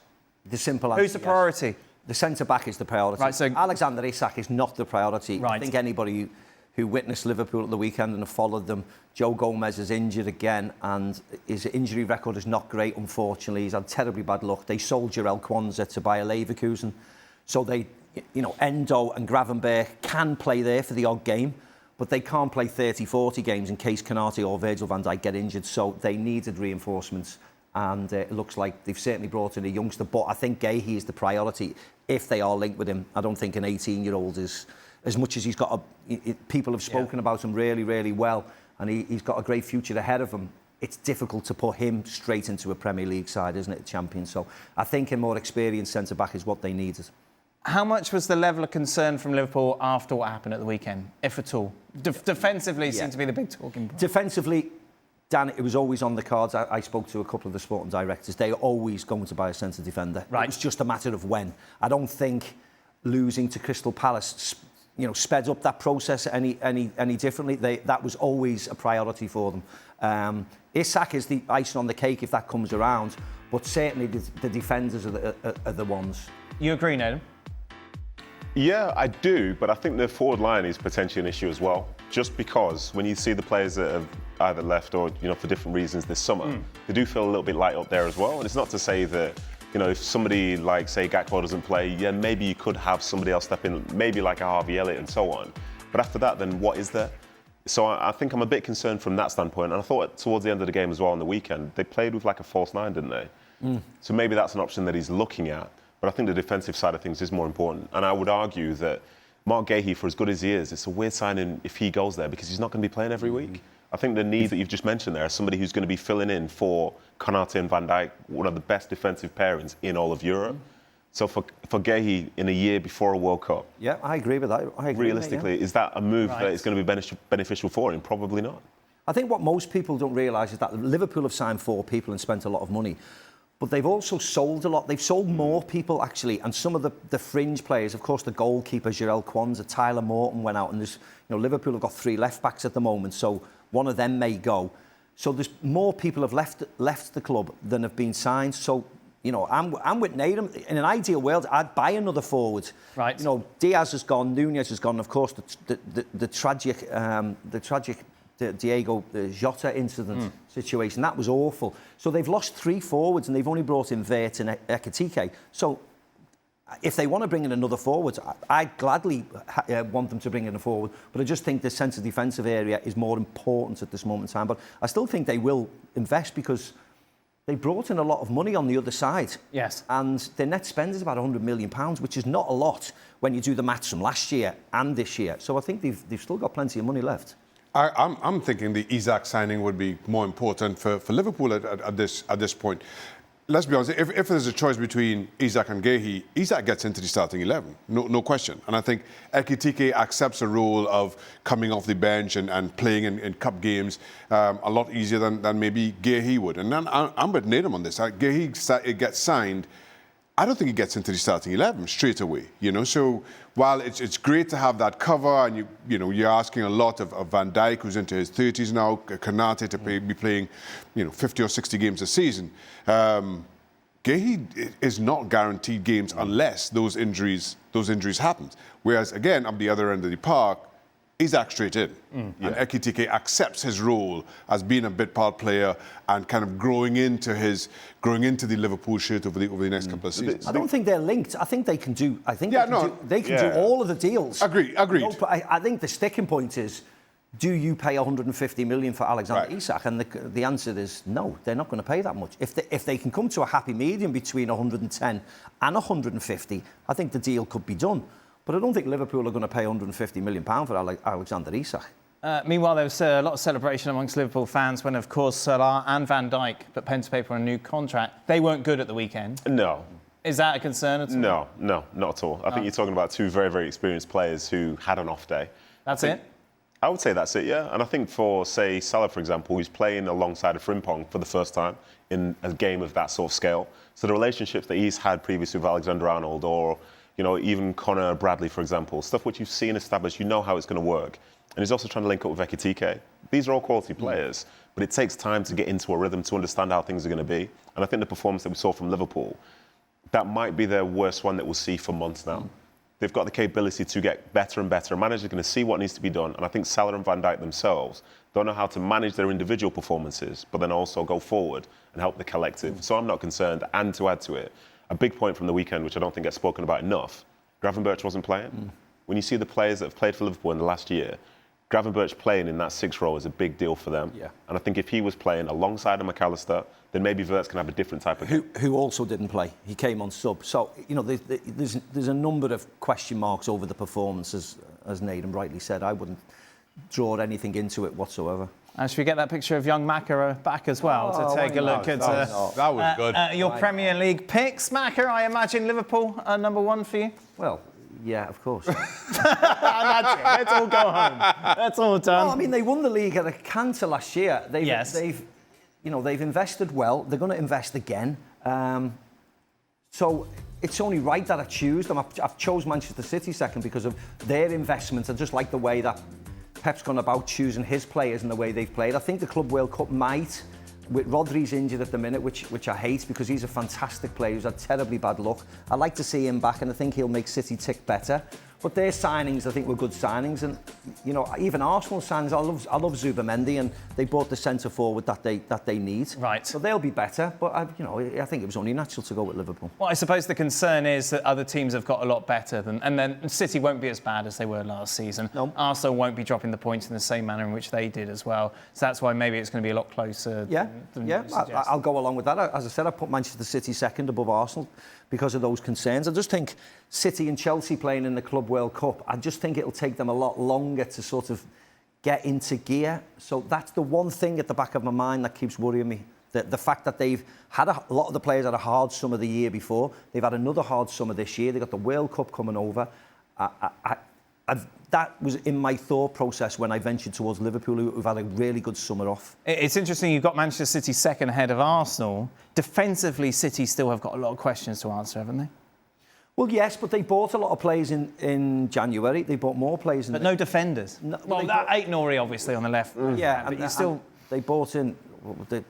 The simple answer. Who's the priority? Yes. The centre-back is the priority. Right, so Alexander Isak is not the priority. Right. I think anybody who witnessed Liverpool at the weekend and have followed them, Joe Gomez is injured again, and his injury record is not great, unfortunately. He's had terribly bad luck. They sold Jarell Kwanzaa to Bayer Leverkusen, so they, Endo and Gravenberch can play there for the odd game, but they can't play 30, 40 games in case Konate or Virgil van Dijk get injured, so they needed reinforcements. And it looks like they've certainly brought in a youngster, but I think Guehi is the priority if they are linked with him. I don't think an 18-year-old is, as much as he's got people have spoken about him really, really well, and he's got a great future ahead of him. It's difficult to put him straight into a Premier League side, isn't it, champion? So I think a more experienced centre-back is what they needed. How much was the level of concern from Liverpool after what happened at the weekend, if at all? Defensively seemed to be the big talking point. Defensively, Dan, it was always on the cards. I spoke to a couple of the sporting directors. They are always going to buy a centre defender. Right. It was just a matter of when. I don't think losing to Crystal Palace, sped up that process any differently. That was always a priority for them. Isak is the icing on the cake if that comes around, but certainly the defenders are the ones. You agree, Nathan? Yeah, I do, but I think the forward line is potentially an issue as well. Just because when you see the players that have either left or, for different reasons this summer, they do feel a little bit light up there as well. And it's not to say that, if somebody like, say, Gakpo doesn't play, yeah, maybe you could have somebody else step in, maybe like a Harvey Elliott and so on. But after that, then what is there? So I think I'm a bit concerned from that standpoint. And I thought towards the end of the game as well on the weekend, they played with like a false nine, didn't they? So maybe that's an option that he's looking at. But I think the defensive side of things is more important. And I would argue that Mark Gahey, for as good as he is, it's a weird signing if he goes there because he's not going to be playing every week. I think the need that you've just mentioned there is somebody who's going to be filling in for Konate and Van Dijk, one of the best defensive pairings in all of Europe. So for Gahey in a year before a World Cup, yeah, I agree with that. Realistically, is that a move that is going to be beneficial for him? Probably not. I think what most people don't realise is that Liverpool have signed 4 people and spent a lot of money. But they've also sold a lot. They've sold more people, actually. And some of the fringe players, of course, the goalkeeper, Jarell Kwanzaa, Tyler Morton went out. And there's, Liverpool have got 3 left-backs at the moment, so one of them may go. So there's more people have left the club than have been signed. So, I'm with Nathan. In an ideal world, I'd buy another forward. Right. Diaz has gone, Nunez has gone. Of course, the tragic Diego Jota incident situation, that was awful. So they've lost 3 forwards and they've only brought in Vert and Ekitike. So if they want to bring in another forward, I'd gladly want them to bring in a forward. But I just think the centre defensive area is more important at this moment in time. But I still think they will invest because they brought in a lot of money on the other side. Yes. And their net spend is about £100 million, which is not a lot when you do the maths from last year and this year. So I think they've still got plenty of money left. I'm thinking the Isak signing would be more important for Liverpool at this point. Let's be honest, if there's a choice between Isak and Gahey, Isak gets into the starting 11, no question. And I think Ekitike accepts a role of coming off the bench and playing in cup games a lot easier than maybe Gahey would. And then I'm with Nathan on this. Gahey gets signed, I don't think he gets into the starting 11 straight away, So while it's great to have that cover, and you're asking a lot of Van Dijk, who's into his 30s now, Konate to be playing, 50 or 60 games a season. Gahey is not guaranteed games unless those injuries happen. Whereas again, up the other end of the park, Isak straight in. And Ekitike accepts his role as being a bit part player and kind of growing into the Liverpool shirt over the next couple of seasons. I don't think they're linked. I think they can do. They can do all of the deals. Agreed. I think the sticking point is, do you pay 150 million for Alexander Isak? And the answer is no. They're not going to pay that much. If they can come to a happy medium between 110 and 150, I think the deal could be done. But I don't think Liverpool are going to pay £150 million for Alexander Isak. Meanwhile, there was a lot of celebration amongst Liverpool fans when, of course, Salah and Van Dijk put pen to paper on a new contract. They weren't good at the weekend. No. Is that a concern at all? No, not at all. I think you're talking about 2 very, very experienced players who had an off day. That's it? I would say that's it, yeah. And I think for, say, Salah, for example, who's playing alongside of Frimpong for the first time in a game of that sort of scale. So the relationships that he's had previously with Alexander-Arnold or even Connor Bradley, for example, stuff which you've seen established, how it's going to work. And he's also trying to link up with Ekitike. These are all quality players, but it takes time to get into a rhythm, to understand how things are going to be. And I think the performance that we saw from Liverpool, that might be their worst one that we'll see for months now. They've got the capability to get better and better. A manager's going to see what needs to be done. And I think Salah and Van Dijk themselves don't know how to manage their individual performances, but then also go forward and help the collective. So I'm not concerned. And to add to it, a big point from the weekend, which I don't think gets spoken about enough, Gravenberch wasn't playing. When you see the players that have played for Liverpool in the last year, Gravenberch playing in that 6th row is a big deal for them. Yeah. And I think if he was playing alongside of McAllister, then maybe Wirtz can have a different type of game. Who also didn't play. He came on sub. So, there's a number of question marks over the performance, as Nathan rightly said. I wouldn't draw anything into it whatsoever. Should we get that picture of young Macca back as well to take a look at that was good. your Premier League picks? Macca, I imagine Liverpool are number one for you? Well, yeah, of course. That's it. Let's all go home. That's all done. Well, I mean, they won the league at a canter last year. Yes. They've invested well. They're going to invest again. So it's only right that I choose them. I've chose Manchester City second because of their investments. I just like the way that Pep's gone about choosing his players and the way they've played. I think the Club World Cup might, with Rodri's injured at the minute, which I hate because he's a fantastic player who's had terribly bad luck. I'd like to see him back, and I think he'll make City tick better. But their signings, I think, were good signings, and even Arsenal signings. I love Zubamendi, and they bought the centre forward that they need. Right. So they'll be better. But I think it was only natural to go with Liverpool. Well, I suppose the concern is that other teams have got a lot better and then City won't be as bad as they were last season. No. Arsenal won't be dropping the points in the same manner in which they did as well. So that's why maybe it's going to be a lot closer. I'll go along with that. As I said, I put Manchester City second above Arsenal because of those concerns. I just think City and Chelsea playing in the Club World Cup, I just think it'll take them a lot longer to sort of get into gear. So that's the one thing at the back of my mind that keeps worrying me. The fact that they've had a lot of the players had a hard summer the year before. They've had another hard summer this year. They've got the World Cup coming over. That was in my thought process when I ventured towards Liverpool, who've had a really good summer off. It's interesting you've got Manchester City second ahead of Arsenal. Defensively, City still have got a lot of questions to answer, haven't they? Well, yes, but they bought a lot of players in January. They bought more players. But no defenders. No, well, that Ait Nouri, obviously, on the left. Yeah, but you still... They bought in the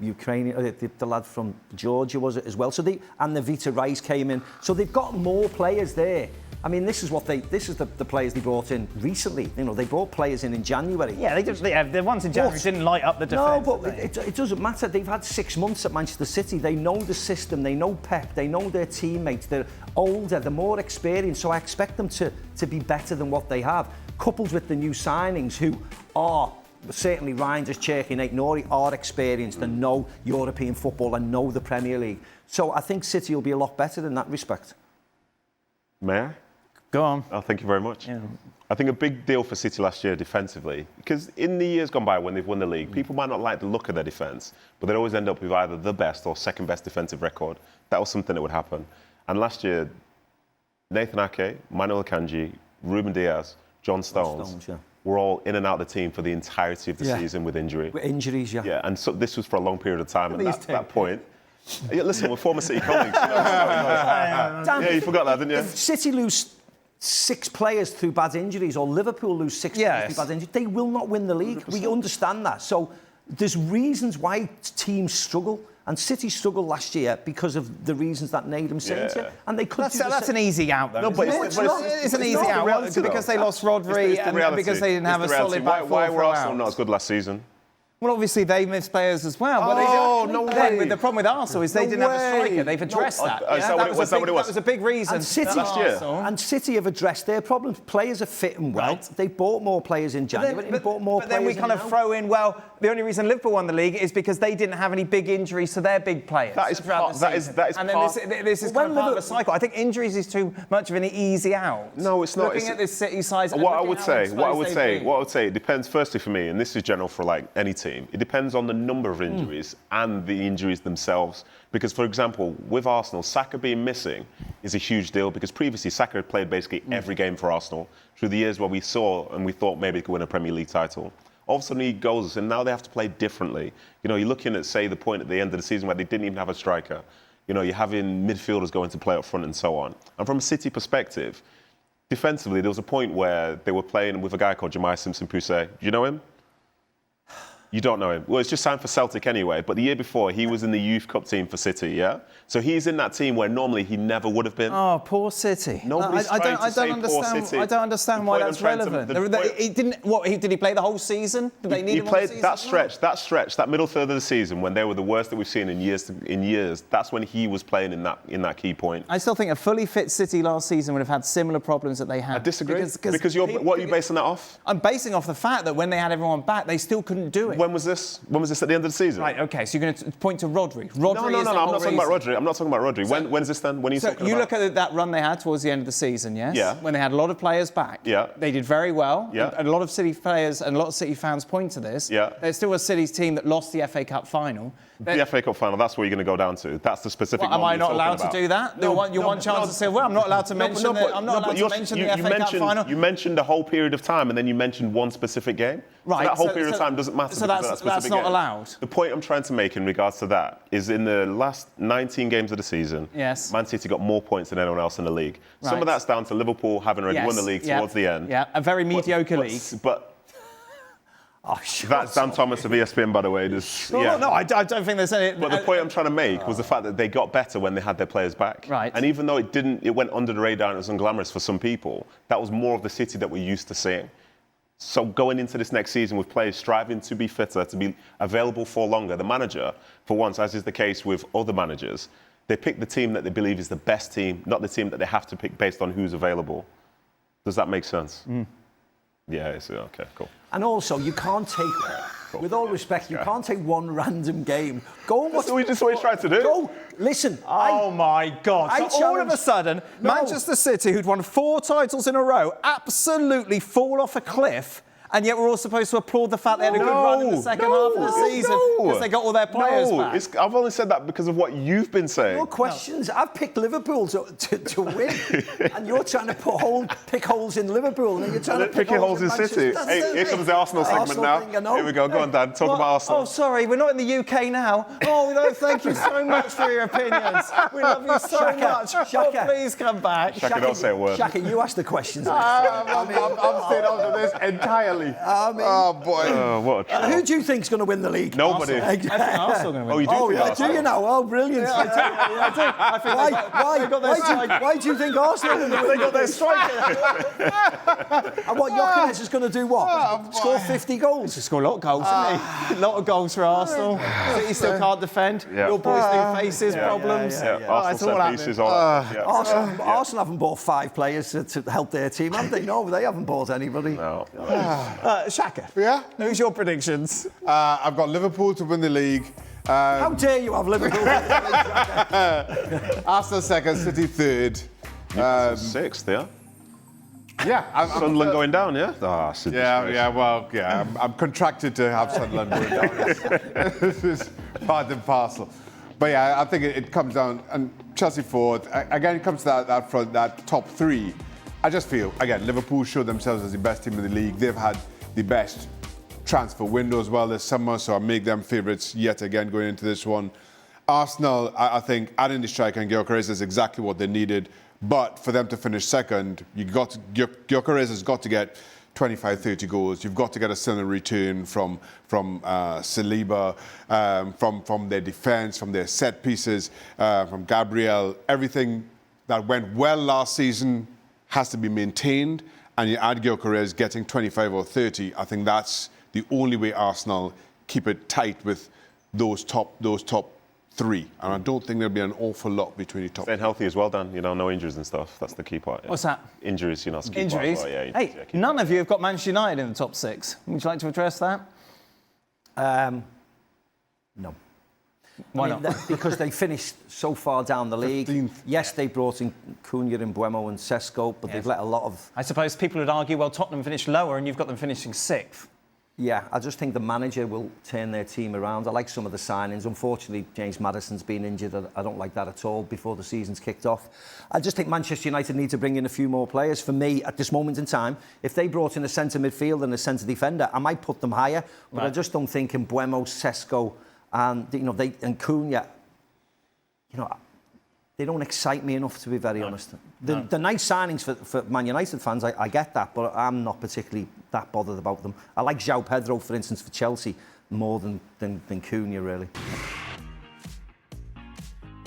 Ukrainian, the lad from Georgia, was it, as well? And the Vita Rice came in. So they've got more players there. I mean, this is the players they brought in recently. They brought players in January. Yeah, the ones in January didn't light up the defence. No, but it doesn't matter. They've had 6 months at Manchester City. They know the system. They know Pep. They know their teammates. They're older. They're more experienced. So I expect them to be better than what they have. Coupled with the new signings, who are certainly Reinders, Cherki and Ait Nouri are experienced and know European football and know the Premier League. So I think City will be a lot better in that respect. May I? Go on. Oh, thank you very much. Yeah. I think a big deal for City last year defensively, because in the years gone by when they've won the league, people might not like the look of their defence, but they'd always end up with either the best or second best defensive record. That was something that would happen. And last year, Nathan Ake, Manuel Akanji, Ruben Diaz, John Stones were all in and out of the team for the entirety of the season with injury. With injuries, yeah. Yeah, and so this was for a long period of time. And at that point... Yeah, listen, we're former City colleagues. Yeah, you forgot that, didn't you? If City lose 6 players through bad injuries, or Liverpool lose 6 players through bad injuries, they will not win the league. 100%. We understand that. So there's reasons why teams struggle, and City struggled last year because of the reasons that Nadim said. Yeah. And they could. That's an easy out, though. No, but it's an easy out because they lost Rodri and because they didn't have a solid back four. Why were Arsenal not as good last season? Well, obviously, they missed players as well. No way. The problem with Arsenal is they didn't have a striker. They've addressed that. Was that what it was? That was a big reason. And City have addressed their problems. Players are fitting well. Right. They bought more players in January. But then we kind of throw in, well, the only reason Liverpool won the league is because they didn't have any big injuries to their big players. That is part. And then this is kind of part of a cycle. I think injuries is too much of an easy out. No, it's not. Looking at this City size. What I would say, it depends. Firstly, for me, and this is general for like any team, it depends on the number of injuries and the injuries themselves. Because, for example, with Arsenal, Saka being missing is a huge deal because previously Saka had played basically every game for Arsenal through the years where we saw and we thought maybe he could win a Premier League title. All of a sudden he goes and now they have to play differently. You're looking at, say, the point at the end of the season where they didn't even have a striker. You're having midfielders going to play up front and so on. And from a City perspective, defensively, there was a point where they were playing with a guy called Jemai Simpson-Poussey. Do you know him? You don't know him. Well, it's just signed for Celtic anyway, but the year before, he was in the Youth Cup team for City, yeah? So he's in that team where normally he never would have been. Oh, poor City. Nobody's trying to say poor City. I don't understand why that's relevant. Did he play the whole season? Did they need him all season? He played that stretch, that middle third of the season when they were the worst that we've seen in years. That's when he was playing in that key point. I still think a fully fit City last season would have had similar problems that they had. I disagree. Because what are you basing that off? I'm basing off the fact that when they had everyone back, they still couldn't do it. when was this? When was this at the end of the season? Right, okay, so you're going to point to Rodri. No, I'm not talking about Rodri. I'm not talking about Rodri. When's this then? When are you talking about? So you look at that run they had towards the end of the season, yes? Yeah. When they had a lot of players back. Yeah. They did very well. Yeah. And a lot of City players and a lot of City fans point to this. Yeah. There's still a City's team that lost the FA Cup final. The FA Cup final, that's where you're going to go down to. That's the specific Well, am I not you're allowed talking to do that? You want chance to say, well, I'm not allowed to mention the FA Cup final. You mentioned the whole period of time and then you mentioned one specific game. Right. So that whole period of time doesn't matter. So that's not allowed. The point I'm trying to make in regards to that is in the last 19 games of the season, yes, Man City got more points than anyone else in the league. Right. Some of that's down to Liverpool having already won the league towards the end. Yeah, a very mediocre league. But that's Dan Thomas of ESPN, by the way. No, I don't think there's any. But the point I'm trying to make was the fact that they got better when they had their players back. Right. And even though it went under the radar and it was unglamorous for some people, that was more of the City that we're used to seeing. So going into this next season with players striving to be fitter, to be available for longer, the manager, for once, as is the case with other managers, they pick the team that they believe is the best team, not the team that they have to pick based on who's available. Does that make sense? Yeah, okay, cool. And also, you can't take, with all respect, you can't take one random game. Go and watch. That's what we tried to do. Go, listen. Oh my God. So all of a sudden, Manchester City, who'd won 4 titles in a row, absolutely fall off a cliff. And yet we're all supposed to applaud the fact they had a good run in the second half of the season because they got all their players back. I've only said that because of what you've been saying. No questions. I've picked Liverpool to win, and you're trying to pick holes in Liverpool, and you're trying to pick holes in City. Hey, here comes the Arsenal segment now. Here we go. Go on, Dan. Talk about Arsenal. Oh, sorry, we're not in the UK now. Oh, no, thank you so much for your opinions. We love you so much. Shaka. Oh, please come back. Shaka, don't say a word. Shaka, you ask the questions. I'm staying out of this entirely. Oh boy! What a who do you think's going to win the league? Nobody. I think Arsenal going to win. Oh, you do think do you now? Oh, brilliant! I do. I think Why do you think Arsenal are going to win? They got their striker. And what, Jokic is going to do what? Score 50 goals? He's scored a lot of goals, hasn't he? A lot of goals for Arsenal. City still can't defend. Yeah. Your boys do faces problems. Arsenal set pieces. Arsenal haven't bought 5 players to help their team, have they? No, they haven't bought anybody. No. Shaka. Yeah? Who's your predictions? I've got Liverpool to win the league. How dare you have Liverpool? Arsenal second, City third. Sixth, yeah? Yeah. Sunderland going down, yeah? I'm contracted to have Sunderland going down. This is part and parcel. But yeah, I think it comes down, and Chelsea fourth. Again, it comes to that front, that top 3. I just feel, again, Liverpool showed themselves as the best team in the league. They've had the best transfer window as well this summer, so I make them favourites yet again going into this one. Arsenal, I think adding the striker and Gyökeres is exactly what they needed, but for them to finish second, Gyökeres has got to get 25, 30 goals. You've got to get a similar return from Saliba, from their defence, from their set pieces, from Gabriel. Everything that went well last season has to be maintained, and you add Gyökeres getting 25 or 30, I think that's the only way Arsenal keep it tight with those top 3. And I don't think there'll be an awful lot between the top. Staying healthy as well, Dan. No injuries and stuff. That's the key part. Yeah. What's that? Injuries, Injuries? Hey, none of you have got Manchester United in the top 6. Would you like to address that? No. Why not? Because they finished so far down the league. 15th. Yes, they brought in Cunha and Mbeumo and Sesko, but they've let a lot of... I suppose people would argue, well, Tottenham finished lower and you've got them finishing 6th. Yeah, I just think the manager will turn their team around. I like some of the signings. Unfortunately, James Maddison's been injured. I don't like that at all before the season's kicked off. I just think Manchester United need to bring in a few more players. For me, at this moment in time, if they brought in a centre midfield and a centre defender, I might put them higher. But I just don't think Mbeumo, Sesko and and Cunha, they don't excite me enough, to be very honest. The nice signings for Man United fans, I get that, but I'm not particularly that bothered about them. I like João Pedro, for instance, for Chelsea, more than Cunha, really.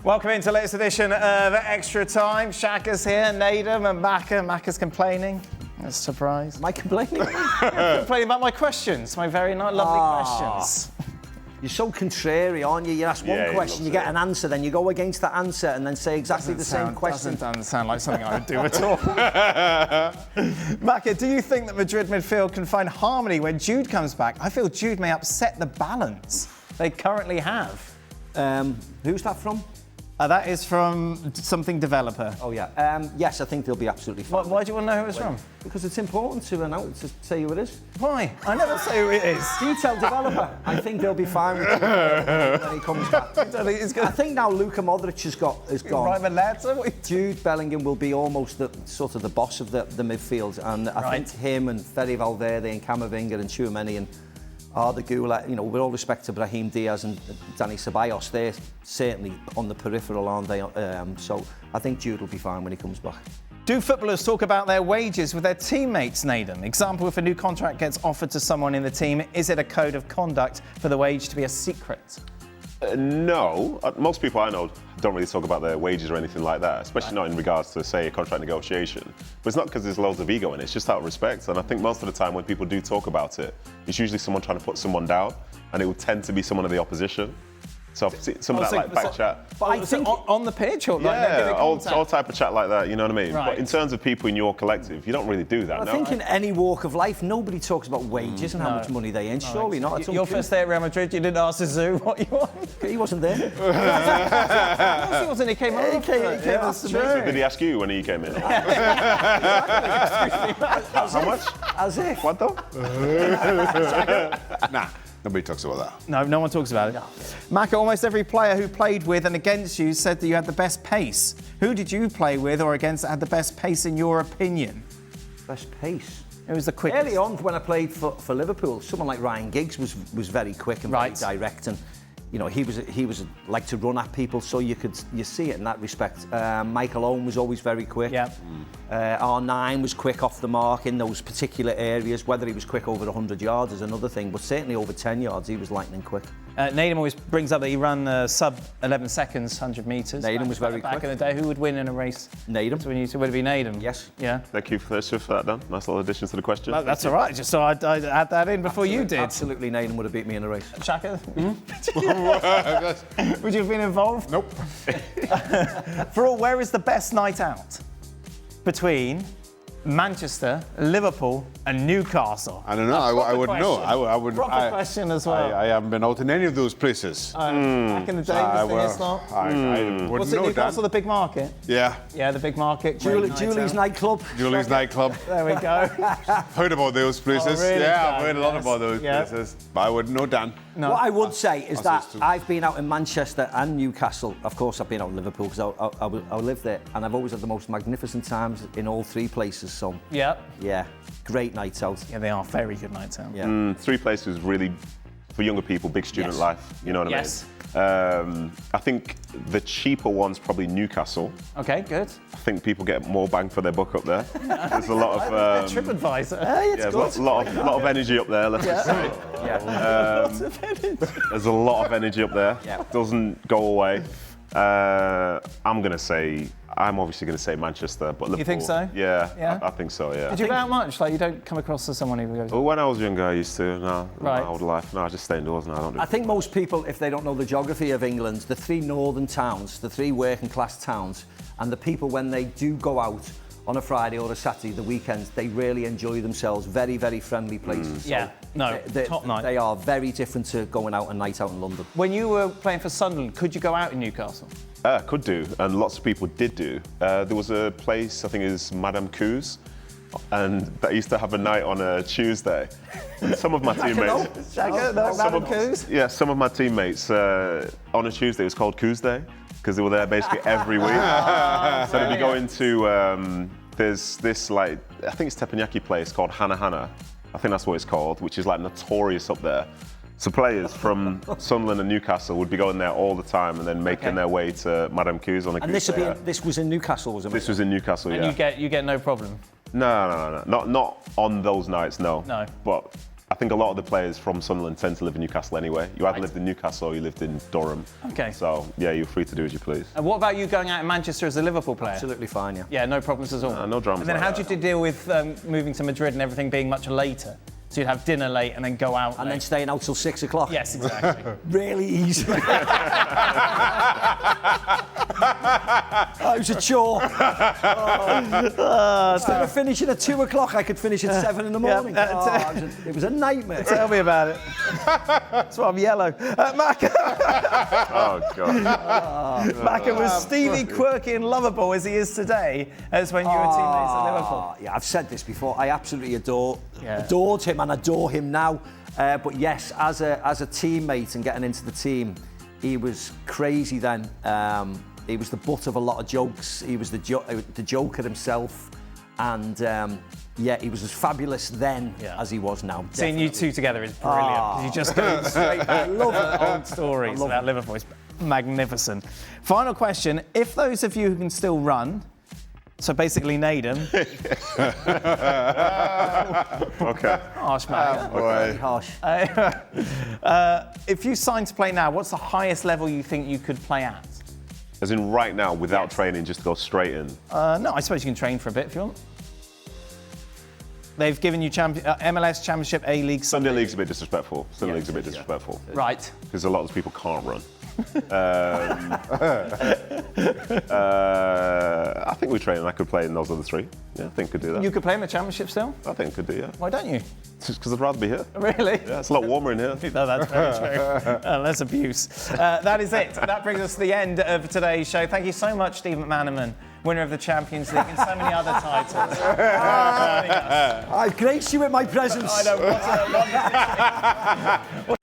Welcome into the latest edition of Extra Time. Shaka's here, Nadim and Maka. Maka's complaining. That's a surprise. Am I complaining? Complaining about my questions, my very lovely questions. You're so contrary, aren't you? You ask one question, you get an answer, then you go against that answer and then say exactly the same question. Doesn't sound like something I would do at all. Maka, do you think that Madrid midfield can find harmony when Jude comes back? I feel Jude may upset the balance they currently have. Who's that from? That is from something developer. Oh, yeah. Yes, I think they'll be absolutely fine. Why do you want to know who it's from? Because it's important to say who it is. Why? I never say who it is. Detail developer. I think they'll be fine with it when he comes back. I think now Luka Modric has gone. Jude Bellingham will be almost the boss of the midfield, and I think him and Fede Valverde and Camavinga and Tchouaméni and Arda Güler, with all respect to Brahim Diaz and Dani Ceballos, they're certainly on the peripheral, aren't they? So I think Jude will be fine when he comes back. Do footballers talk about their wages with their teammates, Nathan? Example, if a new contract gets offered to someone in the team, is it a code of conduct for the wage to be a secret? No. Most people I know don't really talk about their wages or anything like that, especially not in regards to, say, a contract negotiation. But it's not because there's loads of ego in it, it's just out of respect. And I think most of the time when people do talk about it, it's usually someone trying to put someone down, and it will tend to be someone of the opposition. So I've seen some of that back chat. But I think on the pitch or all type of chat like that, you know what I mean? Right. But in terms of people in your collective, you don't really do that. I think in any walk of life, nobody talks about wages and how much money they earn. Surely not. Your first day at Real Madrid, you didn't ask Zizou what you want. He wasn't there. Of course he wasn't. He came over. He came after me. So did he ask you when he came in? How much? As if. What though? Nah, nobody talks about that. No one talks about it. Maka, almost every player who played with and against you said that you had the best pace. Who did you play with or against that had the best pace in your opinion? Best pace? It was the quickest. Early on, when I played for Liverpool, someone like Ryan Giggs was very quick and very direct, and he was like to run at people, so you see it in that respect. Michael Owen was always very quick. Yeah. R9 was quick off the mark in those particular areas. Whether he was quick over 100 yards is another thing, but certainly over 10 yards he was lightning quick. Naden always brings up that he ran sub 11 seconds, 100 metres. Naden was very quick. Back in the day, who would win in a race? Naden. So would it be Naden? Yes. Yeah. Thank you for that, Dan. Nice little addition to the question. That's all right. Just so I'd add that in before you did. Absolutely, Naden would have beat me in a race. Shaka? Would you have been involved? Nope. For all, where is the best night out? Between Manchester, Liverpool and Newcastle. I don't know. I wouldn't know. I would. Proper question as well. I haven't been out in any of those places. Back in the day, I wouldn't wouldn't know, Newcastle, Dan. the big market? Yeah. Yeah, the big market. Julie's nightclub. Julie's nightclub. There we go. Heard about those places. Oh, really, yeah, I've Dan? heard a lot Yes. about those Yeah. places. But I wouldn't know, Dan. No. What I would say is I'll that say it's I've been out in Manchester and Newcastle. Of course, I've been out in Liverpool because I lived there, and I've always had the most magnificent times in all three places. So, Yeah, great nights out. Yeah, they are very good nights out. Yeah. Three places really, for younger people, big student Yes. life. You know what I Yes. mean? I think the cheaper one's probably Newcastle. Okay, good. I think people get more bang for their buck up there. There's a lot of TripAdvisor. there's a lot of energy up there. Let's just say. Lots of energy. There's a lot of energy up there. Yeah. Doesn't go away. I'm obviously going to say Manchester, but Liverpool. You think so? Yeah, Yeah? I think so. Yeah. Did you go out much? Like, you don't come across as someone who goes. Well, when I was younger, I used to. No, Right. my old life. No, I just stay indoors now. I don't do. I think most people, if they don't know the geography of England, the three northern towns, the three working class towns, and the people when they do go out on a Friday or a Saturday, the weekends, they really enjoy themselves. Very, very friendly places. So Yeah, no, top night. They are very different to going out a night out in London. When you were playing for Sunderland, could you go out in Newcastle? Could do, and lots of people did do. There was a place, I think it was Madame Cou's, and that used to have a night on a Tuesday. And some of my teammates... some of my teammates, on a Tuesday, it was called Cou's Day, because they were there basically every week. So they'd be going to... there's this, like, I think it's teppanyaki place called Hana Hana. I think that's what it's called, which is, like, notorious up there. So players from Sunderland and Newcastle would be going there all the time and then making their way to Madame Cou's on a And Tuesday. this was in Newcastle, was it? This was in Newcastle, And yeah. you get no problem. No. Not on those nights, no. No. But I think a lot of the players from Sunderland tend to live in Newcastle anyway. You either lived in Newcastle or you lived in Durham. Okay. So, yeah, you're free to do as you please. And what about you going out in Manchester as a Liverpool player? Absolutely fine, yeah. Yeah, no problems at all. No dramas And then like how that. did you deal with moving to Madrid and everything being much later? So you'd have dinner late and then go out And late. then staying out till 6 o'clock. Yes, exactly. Really easy. Oh, it was a chore. Instead of finishing at 2 o'clock, I could finish at 7 in the morning. It was a nightmare. Tell me about it. That's why I'm yellow. Macca. Oh, God. Macca was Stevie quirky and lovable as he is today as when you were teammates at Liverpool. Yeah, I've said this before. I absolutely Yeah. adored him and adore him now. But yes, as a teammate and getting into the team, he was crazy then. He was the butt of a lot of jokes. He was the joker himself. And yeah, he was as fabulous then as he was now. Seeing you two together is brilliant. 'Cause you just go straight back. I love old stories about Liverpool. It's magnificent. Final question. If those of you who can still run, so basically Naden. Okay. Harsh, man. Very harsh. If you signed to play now, what's the highest level you think you could play at? As in right now, without training, just go straight in. No, I suppose you can train for a bit if you want. They've given you MLS Championship, A-League, Sunday League's a bit disrespectful. Sunday League's a bit disrespectful. Right. Because a lot of those people can't run. I think we train and I could play in those other three. Yeah, I think I could do that. You could play in the Championship still? I think I could do, yeah. Why don't you? Just because I'd rather be here. Really? Yeah, it's a lot warmer in here. No, that's very true. That's abuse. That is it. That brings us to the end of today's show. Thank you so much, Steve McManaman, winner of the Champions League and so many other titles. I've graced you with my presence. I know.